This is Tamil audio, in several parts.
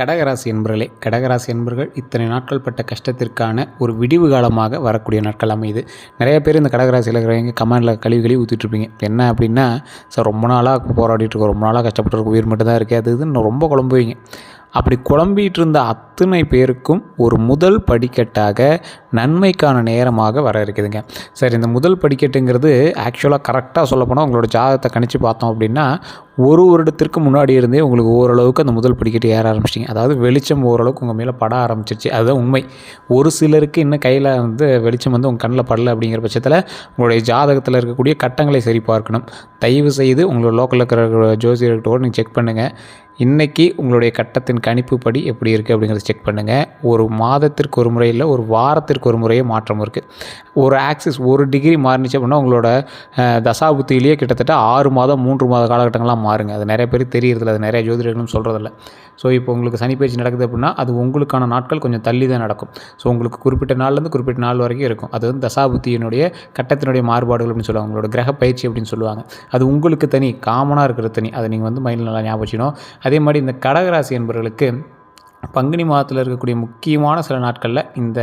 கடகராசி என்பர்களே, கடகராசி என்பர்கள் இத்தனை நாட்கள் பட்ட கஷ்டத்திற்கான ஒரு விடிவு காலமாக வரக்கூடிய நாட்கள் அமையுது. நிறைய பேர் இந்த கடகராசியில் இருக்கிறவங்க கமெண்டில் கழுவி ஊற்றிட்டுருப்பீங்க. என்ன அப்படின்னா, சார் ரொம்ப நாளாக போராடிட்டு இருக்கோம், ரொம்ப நாளாக கஷ்டப்பட்டு இருக்கோம், உயிர் மட்டும் தான் இருக்குது, அது இதுன்னு ரொம்ப குழம்புவீங்க. அப்படி குழம்பிகிட்டு இருந்த அத்தனை பேருக்கும் ஒரு முதல் படிக்கட்டாக நன்மைக்கான நேரமாக வர இருக்குதுங்க. சரி, இந்த முதல் படிக்கட்டுங்கிறது ஆக்சுவலாக கரெக்டாக சொல்லப்போனால் உங்களோட ஜாதகத்தை கணிச்சு பார்த்தோம் அப்படின்னா, ஒரு வருடத்திற்கு முன்னாடி இருந்தே உங்களுக்கு ஓரளவுக்கு அந்த முதல் படிக்கட்டு ஏற ஆரம்பிச்சிட்டிங்க. அதாவது வெளிச்சம் ஓரளவுக்கு உங்கள் மேலே பட ஆரம்பிச்சிருச்சு. அதுதான் உண்மை. ஒரு சிலருக்கு இன்னும் கையில் வெளிச்சம் உங்கள் கண்ணில் படலை அப்படிங்கிற பட்சத்தில் உங்களுடைய ஜாதகத்தில் இருக்கக்கூடிய கட்டங்களை சரி பார்க்கணும். தயவு செய்து உங்களோட லோக்கலில் இருக்கிற ஜோசியர்கிட்ட நீங்கள் செக் பண்ணுங்கள். இன்றைக்கி உங்களுடைய கட்டத்தின் கணிப்பு படி எப்படி இருக்குது அப்படிங்கிறத செக் பண்ணுங்கள். ஒரு மாதத்திற்கு ஒரு முறை இல்லை, ஒரு வாரத்திற்கு ஒரு முறையே மாற்றம் இருக்குது. ஒரு ஆக்சிஸ் 1 டிகிரி மாறினுச்சு அப்படின்னா உங்களோட தசாபுத்தியிலேயே கிட்டத்தட்ட 6 மாதம் 3 மாத காலகட்டங்கள்லாம் மாறுங்க. அது நிறைய பேர் தெரியறதில்ல, அது நிறைய ஜோதிடர்களும் சொல்கிறதில்ல. ஸோ இப்போ உங்களுக்கு சனி பயிற்சி நடக்குது அப்படின்னா அது உங்களுக்கான நாட்கள் கொஞ்சம் தள்ளி தான் நடக்கும். ஸோ உங்களுக்கு குறிப்பிட்ட நாள்லேருந்து குறிப்பிட்ட நாள் வரைக்கும் இருக்கும். அது தசாபுத்தியினுடைய கட்டத்தினுடைய மாறுபாடுகள் அப்படின்னு சொல்லுவாங்க. உங்களோட கிரக பயிற்சி அப்படின்னு சொல்லுவாங்க. அது உங்களுக்கு தனி, காமனாக இருக்கிற தனி. அதை நீங்கள் மைண்டில் நல்லா ஞாபகம் வச்சுக்கணும். அதே மாதிரி இந்த கடகராசி என்பவர்களுக்கு பங்குனி மாதத்தில் இருக்கக்கூடிய முக்கியமான சில நாட்களில் இந்த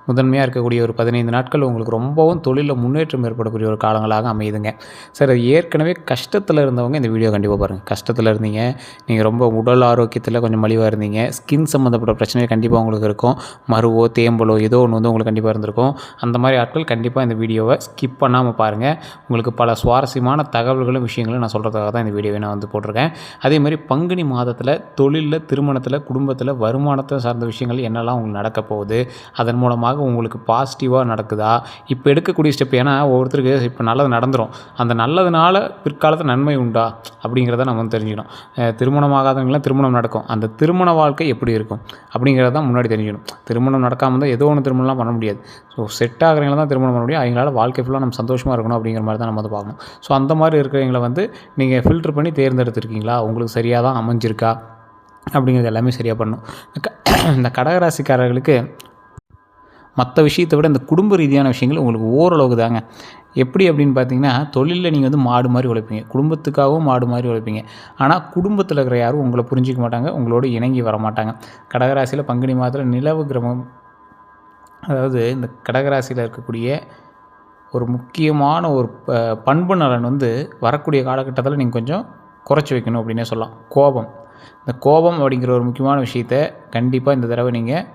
முதன்மையாக இருக்கக்கூடிய ஒரு 15 நாட்கள் உங்களுக்கு ரொம்பவும் தொழிலில் முன்னேற்றம் ஏற்படக்கூடிய ஒரு காலங்களாக அமையுதுங்க. சார், ஏற்கனவே கஷ்டத்தில் இருந்தவங்க இந்த வீடியோ கண்டிப்பாக பாருங்கள். கஷ்டத்தில் இருந்தீங்க, நீங்கள் ரொம்ப உடல் ஆரோக்கியத்தில் கொஞ்சம் மலிவாக இருந்தீங்க, ஸ்கின் சம்மந்தப்பட்ட பிரச்சனை கண்டிப்பாக உங்களுக்கு இருக்கும், மருவோ தேம்பலோ ஏதோ ஒன்று உங்களுக்கு கண்டிப்பாக இருந்திருக்கும். அந்த மாதிரி ஆட்கள் கண்டிப்பாக இந்த வீடியோவை ஸ்கிப் பண்ணாமல் பாருங்கள். உங்களுக்கு பல சுவாரஸ்யமான தகவல்களும் விஷயங்களும் நான் சொல்கிறதுக்காக தான் இந்த வீடியோவை நான் போட்டிருக்கேன். அதே மாதிரி பங்குனி மாதத்தில் தொழிலில், திருமணத்தில், குடும்பத்தில், வருமானத்தை சார்ந்த விஷயங்கள் என்னெல்லாம் உங்களுக்கு நடக்க போகுது, அதன் மூலமாக உங்களுக்கு பாசிட்டிவாக நடக்குதா, இப்போ எடுக்கக்கூடிய ஸ்டெப், ஏன்னா ஒவ்வொருத்தருக்கு இப்போ நல்லது நடந்துடும், அந்த நல்லதுனால பிற்காலத்தில் நன்மை உண்டா அப்படிங்கிறத நம்ம தெரிஞ்சுக்கணும். திருமணமாகாதவங்களாம் திருமணம் நடக்கும், அந்த திருமண வாழ்க்கை எப்படி இருக்கும் அப்படிங்கிறத தான் முன்னாடி தெரிஞ்சுக்கணும். திருமணம் நடக்காமல் தான் ஏதோ ஒன்று திருமணம்லாம் பண்ண முடியாது. ஸோ செட் ஆகிறவங்கள தான் திருமணம் பண்ண முடியும். அவங்களால வாழ்க்கை ஃபுல்லாக நம்ம சந்தோஷமாக இருக்கணும் அப்படிங்கிற மாதிரி தான் நம்ம பார்க்கணும். ஸோ அந்த மாதிரி இருக்கிறவங்களை நீங்கள் ஃபில்டர் பண்ணி தேர்ந்தெடுத்துருக்கீங்களா, உங்களுக்கு சரியாக தான் அமைஞ்சிருக்கா அப்படிங்கிறது எல்லாமே சரியாக பண்ணணும். இந்த கடகராசிக்காரர்களுக்கு மற்ற விஷயத்தை விட இந்த குடும்ப ரீதியான விஷயங்கள் உங்களுக்கு ஓரளவுக்கு தாங்க. எப்படி அப்படின்னு பார்த்தீங்கன்னா, தொழிலில் நீங்கள் மாடு மாதிரி உழைப்பீங்க, குடும்பத்துக்காகவும் மாடு மாதிரி உழைப்பீங்க. ஆனால் குடும்பத்தில் இருக்கிற யாரும் உங்களை புரிஞ்சிக்க மாட்டாங்க, உங்களோட இணங்கி வர மாட்டாங்க. கடகராசியில் பங்குனி மாதத்தில் நிலவு கிரகம், அதாவது இந்த கடகராசியில் இருக்கக்கூடிய ஒரு முக்கியமான ஒரு பண்பு நலன் வரக்கூடிய காலகட்டத்தில் நீங்கள் கொஞ்சம் குறைச்சி வைக்கணும் அப்படின்னே சொல்லலாம். கோபம், இந்த கோபம் அப்படிங்கிற ஒரு முக்கியமான விஷயத்தை கண்டிப்பாக இந்த தடவை நீங்கள்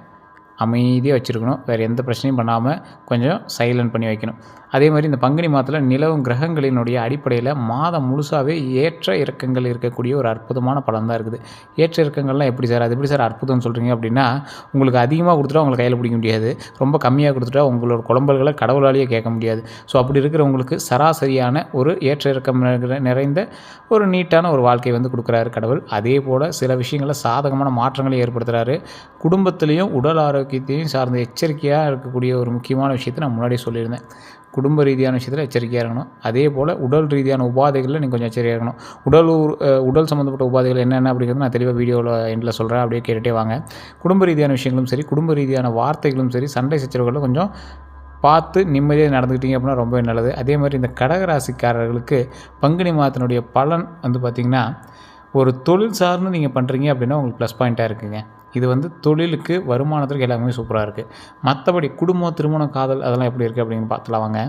அமைதியாக வச்சுருக்கணும். வேறு எந்த பிரச்சனையும் பண்ணாமல் கொஞ்சம் சைலண்ட் பண்ணி வைக்கணும். அதே மாதிரி இந்த பங்குனி மாதத்தில் நிலவும் கிரகங்களினுடைய அடிப்படையில் மாதம் முழுசாகவே ஏற்ற இறக்கங்கள் இருக்கக்கூடிய ஒரு அற்புதமான பலன் தான் இருக்குது. ஏற்ற இறக்கங்கள்லாம் எப்படி சார், அது எப்படி சார் அற்புதம்னு சொல்கிறீங்க அப்படின்னா, உங்களுக்கு அதிகமாக கொடுத்துட்டா உங்களை கையில் பிடிக்க முடியாது, ரொம்ப கம்மியாக கொடுத்துட்டா உங்களோட குழம்பல்களை கடவுளாலேயே கேட்க முடியாது. ஸோ அப்படி இருக்கிறவங்களுக்கு சராசரியான ஒரு ஏற்ற இறக்கம் நிறைந்த ஒரு நீட்டான ஒரு வாழ்க்கை கொடுக்குறாரு கடவுள். அதே போல் சில விஷயங்களில் சாதகமான மாற்றங்களை ஏற்படுத்துகிறாரு. குடும்பத்திலையும் உடல் ஆரோக்கியத்தையும் சார்ந்த எச்சரிக்கையாக இருக்கக்கூடிய ஒரு முக்கியமான விஷயத்தை நான் முன்னாடியே சொல்லியிருந்தேன். குடும்ப ரீதியான விஷயத்தில் எச்சரிக்கையாக இருக்கணும். அதே போல் உடல் ரீதியான உபாதைகளில் நீங்கள் கொஞ்சம் எச்சரிக்கையாக இருக்கணும். உடல் சம்மந்தப்பட்ட உபாதைகள் என்னென்ன அப்படிங்கிறது நான் தெளிவாக வீடியோவில் எண்டில் சொல்கிறேன், அப்படியே கேட்டுகிட்டே வாங்க. குடும்ப ரீதியான விஷயங்களும் சரி, குடும்ப ரீதியான வார்த்தைகளும் சரி, சண்டை சச்சரவுகளும் கொஞ்சம் பார்த்து நிம்மதியாக நடந்துக்கிட்டீங்க அப்படின்னா ரொம்பவே நல்லது. அதே மாதிரி இந்த கடகராசிக்காரர்களுக்கு பங்குனி மாதத்தினுடைய பலன் பார்த்திங்கன்னா, ஒரு தொழில் சார்ந்து நீங்கள் பண்ணுறீங்க அப்படின்னா உங்களுக்கு ப்ளஸ் பாயிண்ட்டாக இருக்குங்க. இது தொழிலுக்கு, வருமானத்துக்கு எல்லாமே சூப்பராக இருக்குது. மற்றபடி குடும்பம், திருமணம், காதல் அதெல்லாம் எப்படி இருக்குது அப்படின்னு பார்த்துலாம் வாங்க.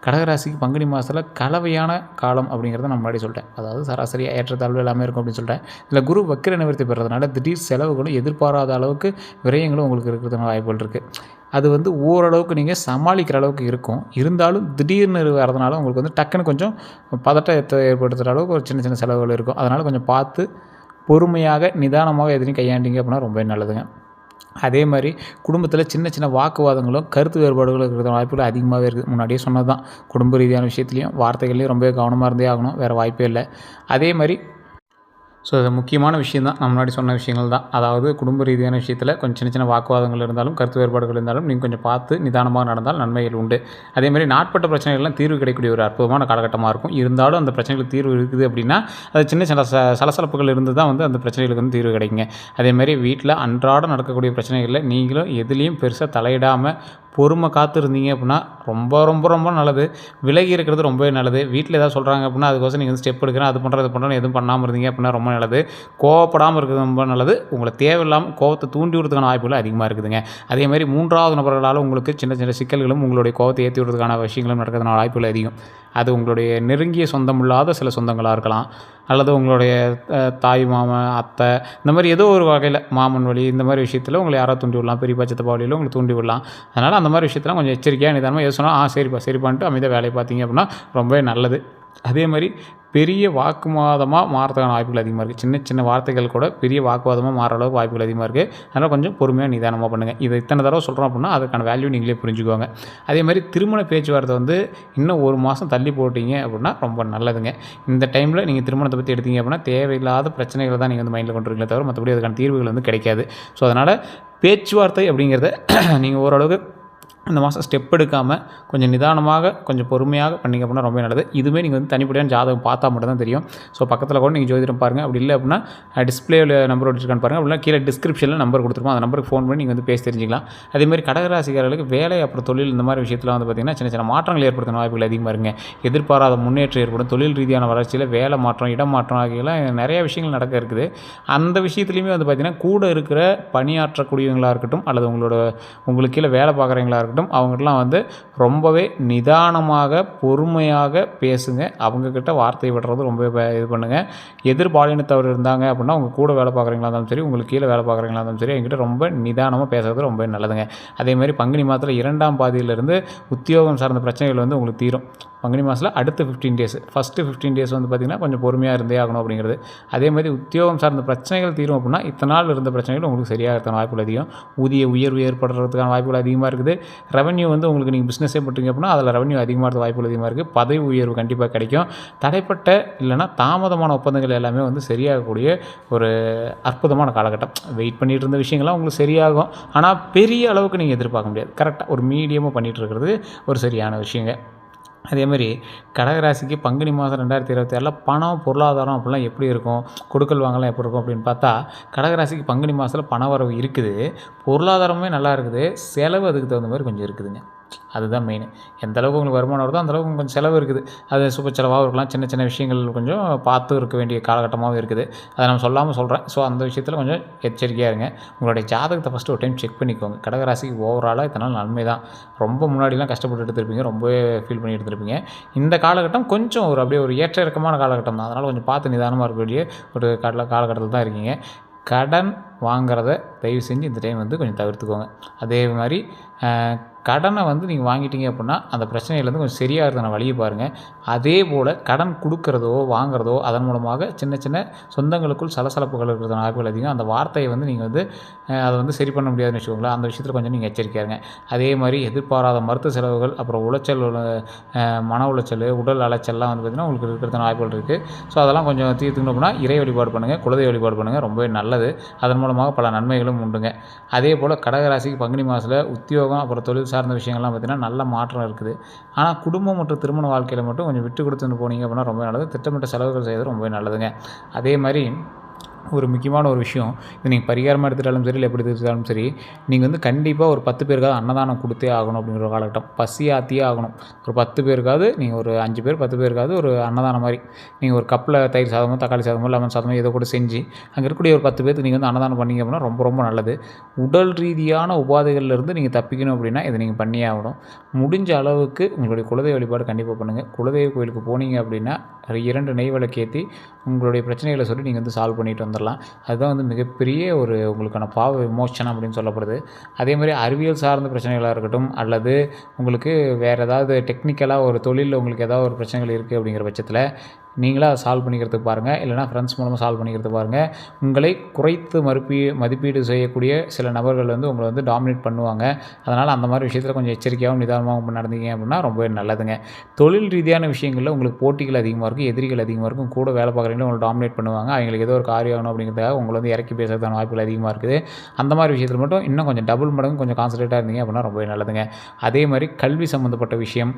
கடகராசிக்கு பங்குனி மாதத்தில் கலவையான காலம் அப்படிங்கிறத நான் முன்னாடி சொல்லிட்டேன். அதாவது சராசரியாக ஏற்றத்தாழ்வு எல்லாமே இருக்கும் அப்படின்னு சொல்லிட்டேன். இதில் குரு வக்கிர நிவர்த்தி பெறதுனால திடீர் செலவுகளும், எதிர்பாராத அளவுக்கு விரயங்களும் உங்களுக்கு இருக்கிறதுனால வாய்ப்புகள் இருக்குது. அது ஓரளவுக்கு நீங்கள் சமாளிக்கிற அளவுக்கு இருக்கும். இருந்தாலும் திடீர்னு வரதுனால உங்களுக்கு டக்குன்னு கொஞ்சம் பதட்டத்தை ஏற்படுத்துகிற அளவுக்கு ஒரு சின்ன சின்ன செலவுகள் இருக்கும். அதனால் கொஞ்சம் பார்த்து பொறுமையாக நிதானமாக எதுலையும் கையாண்டிங்க அப்படின்னா ரொம்பவே நல்லதுங்க. அதே மாதிரி குடும்பத்தில் சின்ன சின்ன வாக்குவாதங்களும் கருத்து வேறுபாடுகளும் இருக்கிற வாய்ப்புகள் அதிகமாகவே இருக்குது. முன்னாடியே சொன்னது தான், குடும்ப ரீதியான விஷயத்துலையும் வார்த்தைகள்லையும் ரொம்பவே கவனமாக இருந்தே ஆகணும், வேறு வாய்ப்பே இல்லை. அதே மாதிரி ஸோ அது முக்கியமான விஷயம் தான், நான் முன்னாடி சொன்ன விஷயங்கள் தான். அதாவது குடும்ப ரீதியான விஷயத்தில் கொஞ்சம் சின்ன சின்ன வாக்குவாதங்கள் இருந்தாலும், கருத்து வேறுபாடுகள் இருந்தாலும் நீங்கள் கொஞ்சம் பார்த்து நிதானமாக நடந்தால் நன்மைகள் உண்டு. அதேமாதிரி நாட்பட்ட பிரச்சனைகள்லாம் தீர்வு கிடைக்கக்கூடிய ஒரு அற்புதமான காலகட்டமாக இருக்கும். இருந்தாலும் அந்த பிரச்சனைகளுக்கு தீர்வு இருக்குது அப்படின்னா அது சின்ன சின்ன சலசலப்புகள் இருந்து தான் அந்த பிரச்சனைகளுக்கு தீர்வு கிடைக்குங்க. அதேமாதிரி வீட்டில் அன்றாடம் நடக்கக்கூடிய பிரச்சனைகளில் நீங்களும் எதுலேயும் பெருசாக தலையிடாமல் பொறுமை காத்து இருந்தீங்க அப்படின்னா ரொம்ப ரொம்ப ரொம்ப நல்லது. விலகி இருக்கிறது ரொம்பவே நல்லது. வீட்டில் ஏதாவது சொல்கிறாங்க அப்படின்னா அதுக்கோசம் நீங்கள் ஸ்டெப் எடுக்கிறேன், அது பண்ணுறது இது பண்ணுறேன்னு எதுவும் பண்ணாமல் இருந்தீங்க அப்படின்னா ரொம்ப நல்லது. கோவப்படாமல் இருக்கிறது ரொம்ப நல்லது. உங்களை தேவையில்லாமல் கோவத்தை தூண்டி விடுறதுக்கான வாய்ப்புகள் அதிகமாக இருக்குதுங்க. அதேமாதிரி 3வது நபர்களால் உங்களுக்கு சின்ன சின்ன சிக்கல்களும் உங்களுடைய கோவத்தை ஏற்றி விடுறதுக்கான விஷயங்களும் நடக்கிறதுனால வாய்ப்புகள் அதிகம். அது உங்களுடைய நெருங்கிய சொந்தமில்லாத சில சொந்தங்களாக இருக்கலாம், அல்லது உங்களுடைய தாய் மாமன் அத்தை இந்த மாதிரி ஏதோ ஒரு வகையில் மாமன் வழி இந்த மாதிரி விஷயத்தில் உங்களை யாராவது தூண்டி விடலாம், பெரியப்பா சித்தப்பா வழியில் உங்களை தூண்டி விடலாம். அதனால் அந்த மாதிரி விஷயத்தில் கொஞ்சம் எச்சரிக்கையாக நிதானமாக எது சொன்னால் சரிப்பா சரிப்பான்ட்டு அமைதியாக வேலையை பார்த்தீங்க அப்படின்னா ரொம்பவே நல்லது. அதே மாதிரி பெரிய வாக்குவாதமாக மாறதுக்கான வாய்ப்புகள் அதிகமாக இருக்குது. சின்ன சின்ன வார்த்தைகள் கூட பெரிய வாக்குவாதமாக மாற அளவுக்கு வாய்ப்புகள் அதிகமாக இருக்குது. அதனால் கொஞ்சம் பொறுமையாக நிதானமாக பண்ணுங்கள். இதை இத்தனை தடவை சொல்கிறோம் அப்படின்னா அதுக்கான வேல்யூ நீங்களே புரிஞ்சுக்குவாங்க. அதே மாதிரி திருமண பேச்சுவார்த்தை வந்து இன்னும் 1 மாதம் தள்ளி போட்டிங்க அப்படின்னா ரொம்ப நல்லதுங்க. இந்த டைமில் நீங்கள் திருமணத்தை பற்றி எடுத்தீங்க அப்படின்னா தேவையில்லாத பிரச்சனைகளை தான் நீங்கள் வந்து மைண்டில் கொண்டு வரீங்களே தவிர மற்றபடி அதுக்கான தீர்வுகள் வந்து கிடைக்காது. ஸோ அதனால் பேச்சுவார்த்தை அப்படிங்கிறத நீங்கள் ஓரளவுக்கு இந்த மாதம் ஸ்டெப் எடுக்காமல் கொஞ்சம் நிதானமாக கொஞ்சம் பொறுமையாக பண்ணிங்க அப்படின்னா ரொம்ப நல்லது. இதுவுமே நீங்கள் வந்து தனிப்படையான ஜாதகம் பார்த்தா மட்டும் தான் தெரியும். ஸோ பக்கத்தில் கூட நீங்கள் ஜோதிடம் பாருங்கள். அப்படி இல்லை அப்படின்னா டிஸ்பிளேவில் நம்பர் வச்சுருக்கான்னு பாருங்கள். அப்படின்னா கீழே டிஸ்கிரிப்ஷனில் நம்பர் கொடுத்துருப்போம். அந்த நம்பருக்கு ஃபோன் பண்ணி நீங்கள் வந்து பேசி தெரிஞ்சிக்கலாம். அதேமாதிரி கடகராசிக்காரர்களுக்கு வேலை அப்புறம் தொழில் இந்த மாதிரி விஷயத்தில் வந்து பார்த்திங்கன்னா சின்ன சின்ன மாற்றங்கள் ஏற்படுத்தின வாய்ப்புகள் அதிகமாக இருக்குங்க. எதிர்பாராத முன்னேற்றம் ஏற்படும். தொழில் ரீதியான வளர்ச்சியில் வேலை மாற்றம், இடம் மாற்றம் ஆகியெல்லாம் நிறைய விஷயங்கள் நடக்க இருக்குது. அந்த விஷயத்துலையுமே வந்து பார்த்திங்கன்னா கூட இருக்கிற பணியாற்றக்கூடியவங்களாக இருக்கட்டும், அல்லது உங்களுக்கு கீழே வேலை பார்க்குறவங்களாக இருக்கட்டும், அவங்ககிட்டலாம் வந்து ரொம்பவே நிதானமாக பொறுமையாக பேசுங்க. அவங்கக்கிட்ட வார்த்தை விடுறது ரொம்ப இது பண்ணுங்கள். எதிர்பாலினத்தவர் இருந்தாங்க அப்படின்னா உங்கள் கூட வேலை பார்க்குறீங்களா இருந்தாலும் சரி, உங்களுக்கு கீழே வேலை பார்க்குறீங்களா இருந்தாலும் சரி, என்கிட்ட ரொம்ப நிதானமாக பேசுறது ரொம்ப நல்லதுங்க. அதேமாதிரி பங்குனி மாதத்தில் 2ஆம் பாதியிலிருந்து உத்தியோகம் சார்ந்த பிரச்சனைகள் வந்து உங்களுக்கு தீரும். பங்குனி மாதத்தில் அடுத்த 15 டேஸ் ஃபஸ்ட்டு 15 டேஸ் வந்து பார்த்திங்கன்னா கொஞ்சம் பொறுமையாக இருந்தே ஆகணும் அப்படிங்கிறது. அதேமாதிரி உத்தியோகம் சார்ந்த பிரச்சனைகள் தீரும் அப்படின்னா இத்தனை நாள் இருந்த பிரச்சனைகள் உங்களுக்கு சரியாகிறதுக்கான வாய்ப்புகள் அதிகம். ஊதிய உயர்வு ஏற்படுறதுக்கான வாய்ப்புகள் அதிகமாக இருக்குது. ரெவன்யூ வந்து உங்களுக்கு நீங்கள் பிஸ்னஸே பண்ணுறீங்க அப்படின்னா அதில் ரெவன்யூ அதிகமாக வாய்ப்புகள் அதிகமாக இருக்குது. பதவி உயர்வு கண்டிப்பாக கிடைக்கும். தடைப்பட்ட இல்லைனா தாமதமான ஒப்பந்தங்கள் எல்லாமே வந்து சரியாகக்கூடிய ஒரு அற்புதமான காலகட்டம். வெயிட் பண்ணிகிட்டு இருந்த விஷயங்கள்லாம் உங்களுக்கு சரியாகும். ஆனால் பெரிய அளவுக்கு நீங்கள் எதிர்பார்க்க முடியாது. கரெக்டாக ஒரு மீடியமாக பண்ணிகிட்டு இருக்கிறது ஒரு சரியான விஷயங்க. அதேமாதிரி கடகராசிக்கு பங்குனி மாதம் 2026 பணம் பொருளாதாரம் அப்படிலாம் எப்படி இருக்கும், கொடுக்கல் வாங்கலாம் எப்படி இருக்கும் அப்படின்னு பார்த்தா கடகராசிக்கு பங்குனி மாதத்தில் பண வரவு இருக்குது, பொருளாதாரமே நல்லா இருக்குது, செலவு அதுக்கு தகுந்த மாதிரி கொஞ்சம் இருக்குதுங்க. அதுதான் மெயின். எந்த அளவுக்கு உங்களுக்கு வருமானம் வருதோ அந்த அளவுக்கு கொஞ்சம் செலவு இருக்குது. அது சுப செலவாகவும் இருக்கலாம். சின்ன சின்ன விஷயங்கள் கொஞ்சம் பார்த்து இருக்க வேண்டிய காலகட்டமாகவும் இருக்குது. அதை நான் சொல்லாமல் சொல்கிறேன். ஸோ அந்த விஷயத்தில் கொஞ்சம் எச்சரிக்கையாக இருங்க. உங்களுடைய ஜாதகத்தை ஃபஸ்ட்டு ஒரு டைம் செக் பண்ணிக்கோங்க. கடகராசிக்கு ஓவராலாக இத்தனை நாள் நன்மை தான். ரொம்ப முன்னாடிலாம் கஷ்டப்பட்டு எடுத்துருப்பீங்க, ரொம்பவே ஃபீல் பண்ணி எடுத்துருப்பீங்க. இந்த காலகட்டம் கொஞ்சம் அப்படியே ஒரு ஏற்ற இறக்கமான காலகட்டம் தான். அதனால் கொஞ்சம் பார்த்து நிதானமாக இருக்க வேண்டிய ஒரு காலகட்டத்தில் தான் இருக்கீங்க. கடன் வாங்குறத தயவு செஞ்சு இந்த டைம் வந்து கொஞ்சம் தவிர்த்துக்கோங்க. அதே மாதிரி கடனை வந்து நீங்கள் வாங்கிட்டீங்க அப்படின்னா அந்த பிரச்சனையிலேருந்து கொஞ்சம் சரியாகிறதுன வழியை பாருங்கள். அதே போல் கடன் கொடுக்குறதோ வாங்குறதோ அதன் மூலமாக சின்ன சின்ன சொந்தங்களுக்குள் சலசலப்புகள் இருக்கிறதுன வாய்ப்புகள் அதிகம். அந்த வார்த்தையை வந்து நீங்கள் வந்து அதை வந்து சரி பண்ண முடியாதுன்னு வச்சுக்கோங்களேன். அந்த விஷயத்தில் கொஞ்சம் நீங்கள் எச்சரிக்கையாருங்க. அதே மாதிரி எதிர்பாராத மருத்துவ செலவுகள், அப்புறம் உளைச்சல், மன உளைச்சல், உடல் அலைச்சல்லாம் வந்து பார்த்திங்கன்னா உங்களுக்கு இருக்கிறதுன வாய்ப்புகள் இருக்குது. ஸோ அதெல்லாம் கொஞ்சம் தீர்த்துக்கணும் அப்படின்னா இறை வழிபாடு பண்ணுங்கள், குலதெய்வ வழிபாடு பண்ணுங்கள், ரொம்பவே நல்லது. அதன் மூலமாக பல நன்மைகளும் உண்டுங்க. அதே போல் கடகராசிக்கு பங்குனி மாதத்தில் உத்தியோகம் அப்புறம் தொழில் சார்ந்த விஷயங்கள்லாம் பார்த்திங்கன்னா நல்ல மாற்றம் இருக்குது. ஆனால் குடும்பம் மற்றும் திருமண வாழ்க்கையில் மட்டும் கொஞ்சம் விட்டு கொடுத்துன்னு போனீங்க அப்படின்னா ரொம்ப நல்லது. திட்டமிட்ட செலவுகள் செய்வது ரொம்ப நல்லதுங்க. அதே மாதிரி ஒரு முக்கியமான ஒரு விஷயம், இது நீங்கள் பரிகாரமாக எடுத்துட்டாலும் சரி, இல்லை எப்படி எடுத்துட்டாலும் சரி, நீங்கள் வந்து கண்டிப்பாக ஒரு 10 பேருக்காவது அன்னதானம் கொடுத்தே ஆகணும் அப்படிங்கிற ஒரு காலகட்டம். பசி ஆற்றியே ஆகணும். ஒரு 10 பேருக்காவது நீங்கள் ஒரு 5 பேர் 10 பேருக்காவது ஒரு அன்னதானம் மாதிரி நீங்கள் ஒரு கப்பில் தயிர் சாதமோ, தக்காளி சாதமோ, லெமன் சாதமோ ஏதோ கூட செஞ்சு அங்கே இருக்கக்கூடிய ஒரு 10 பேருக்கு நீங்கள் வந்து அன்னதானம் பண்ணிங்க அப்படின்னா ரொம்ப ரொம்ப நல்லது. உடல் ரீதியான உபாதைகள்லேருந்து நீங்கள் தப்பிக்கணும் அப்படின்னா இதை நீங்கள் பண்ணியே ஆகணும். முடிஞ்ச அளவுக்கு உங்களுடைய குலதெய்வ வழிபாடு கண்டிப்பாக பண்ணுங்கள். குலதெய்வ கோயிலுக்கு போனீங்க அப்படின்னா 2 நெய் விளக்கேற்றி உங்களுடைய பிரச்சனைகளை சொல்லி நீங்கள் வந்து சால்வ் பண்ணிட்டு வந்துடலாம். அதுதான் வந்து மிகப்பெரிய ஒரு உங்களுக்கான பாவ விமோச்சனம் அப்படின்னு சொல்லப்படுது. அதே மாதிரி அறிவியல் சார்ந்த பிரச்சனைகளாக இருக்கட்டும், அல்லது உங்களுக்கு வேறு ஏதாவது டெக்னிக்கலாக ஒரு தொழிலில் உங்களுக்கு ஏதாவது ஒரு பிரச்சனைகள் இருக்குது அப்படிங்கிற பட்சத்தில் நீங்களாக அதை சால்வ் பண்ணிக்கிறதுக்கு பாருங்கள். இல்லைனா ஃப்ரெண்ட்ஸ் மூலமாக சால்வ் பண்ணிக்கிறதுக்கு பாருங்கள். உங்களை குறைத்து மதிப்பீடு செய்யக்கூடிய சில நபர்கள் வந்து உங்களை வந்து டாமினேட் பண்ணுவாங்க. அதனால் அந்த மாதிரி விஷயத்தில் கொஞ்சம் எச்சரிக்கையாகவும் நிதானமாகவும் நடந்தீங்க அப்படின்னா ரொம்பவே நல்லதுங்க. தொழில் ரீதியான விஷயங்களில் உங்களுக்கு போட்டிகள் அதிகமாக இருக்கும், எதிரிகள் அதிகமாக இருக்கும். கூட வேலை பார்க்குறவங்களும் உங்களை டாமினேட் பண்ணுவாங்க. அவங்களுக்கு ஏதோ ஒரு காரியம் ஆகணும் அப்படிங்கிறதுக்காக உங்களை வந்து இறக்கி பேசுறதுக்கான வாய்ப்புகள் அதிகமாக இருக்குது. அந்த மாதிரி விஷயத்தில் மட்டும் இன்னும் கொஞ்சம் டபுள் மடங்கு கொஞ்சம் கான்சன்ட்ரேட்டாக இருந்தீங்க அப்படின்னா ரொம்பவே நல்லதுங்க. அதே மாதிரி கல்வி சம்மந்தப்பட்ட விஷயம்,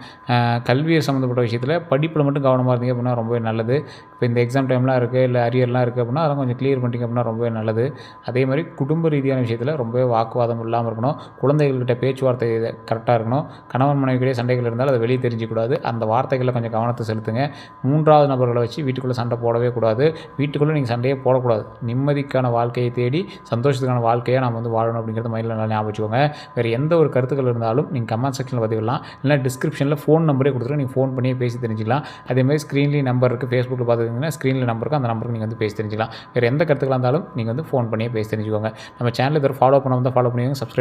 கல்வியை சம்மந்தப்பட்ட விஷயத்தில் படிப்பில் மட்டும் கவனமாக இருந்தீங்க அப்படின்னா ரொம்பவே நல்லது. இப்போ இந்த எக்ஸாம் டைம்லாம் இருக்குது, இல்லை அரியர்லாம் இருக்குது அப்படின்னா அதெல்லாம் கொஞ்சம் கிளியர் பண்ணிட்டீங்க அப்படின்னா ரொம்பவே நல்லது. அதே மாதிரி குடும்ப ரீதியான விஷயத்தில் ரொம்பவே வாக்குவாதம் இல்லாமல் இருக்கணும். குழந்தைகள்கிட்ட பேச்சுவார்த்தை கரெக்டாக இருக்கணும். கணவன் மனைவிக்கிடையே சண்டைகள் இருந்தாலும் அதை வெளியே தெரிஞ்சிக்கூடாது. அந்த வார்த்தைகளில் கொஞ்சம் கவனத்தை செலுத்துங்க. 3வது நபர்களை வச்சு வீட்டுக்குள்ளே சண்டை போடவே கூடாது. வீட்டுக்குள்ளே நீங்கள் சண்டையே போடக்கூடாது. நிம்மதிக்கான வாழ்க்கையை தேடி சந்தோஷத்துக்கான வாழ்க்கையை நம்ம வந்து வாழணும் அப்படிங்கிறத மைண்டில் நல்லா ஞாபகம் வச்சுக்கோங்க. வேறு எந்த ஒரு கருத்துக்கள் இருந்தாலும் நீங்கள் கமெண்ட் செக்ஷனில் பதிவிடலாம். இல்லைனா டிஸ்கிரிப்ஷனில் ஃபோன் நம்பரே கொடுத்துருங்க. நீங்கள் ஃபோன் பண்ணியே பேசி தெரிஞ்சிக்கலாம். அதேமாதிரி ஸ்க்ரீன்லேயும் நம்பர் இருக்குது. ஃபேஸ்புக்கில் பார்த்துக்கிட்டிங்கன்னா ஸ்க்ரீனில் நம்பர் இருக்குது. அந்த நம்பருக்கு நீங்கள் வந்து பேசி தெரிஞ்சிக்கலாம். வேறு எந்த கருத்துக்களாக இருந்தாலும் நீங்கள் வந்து ஃபோன் பண்ணியே பேசி தெரிஞ்சுக்கோங்க. நம்ம சேனல் இதை ஃபாலோ பண்ணாமல் தான் ஃபாலோ பண்ணிக்கோங்க. சப்ஸ்கிரைப்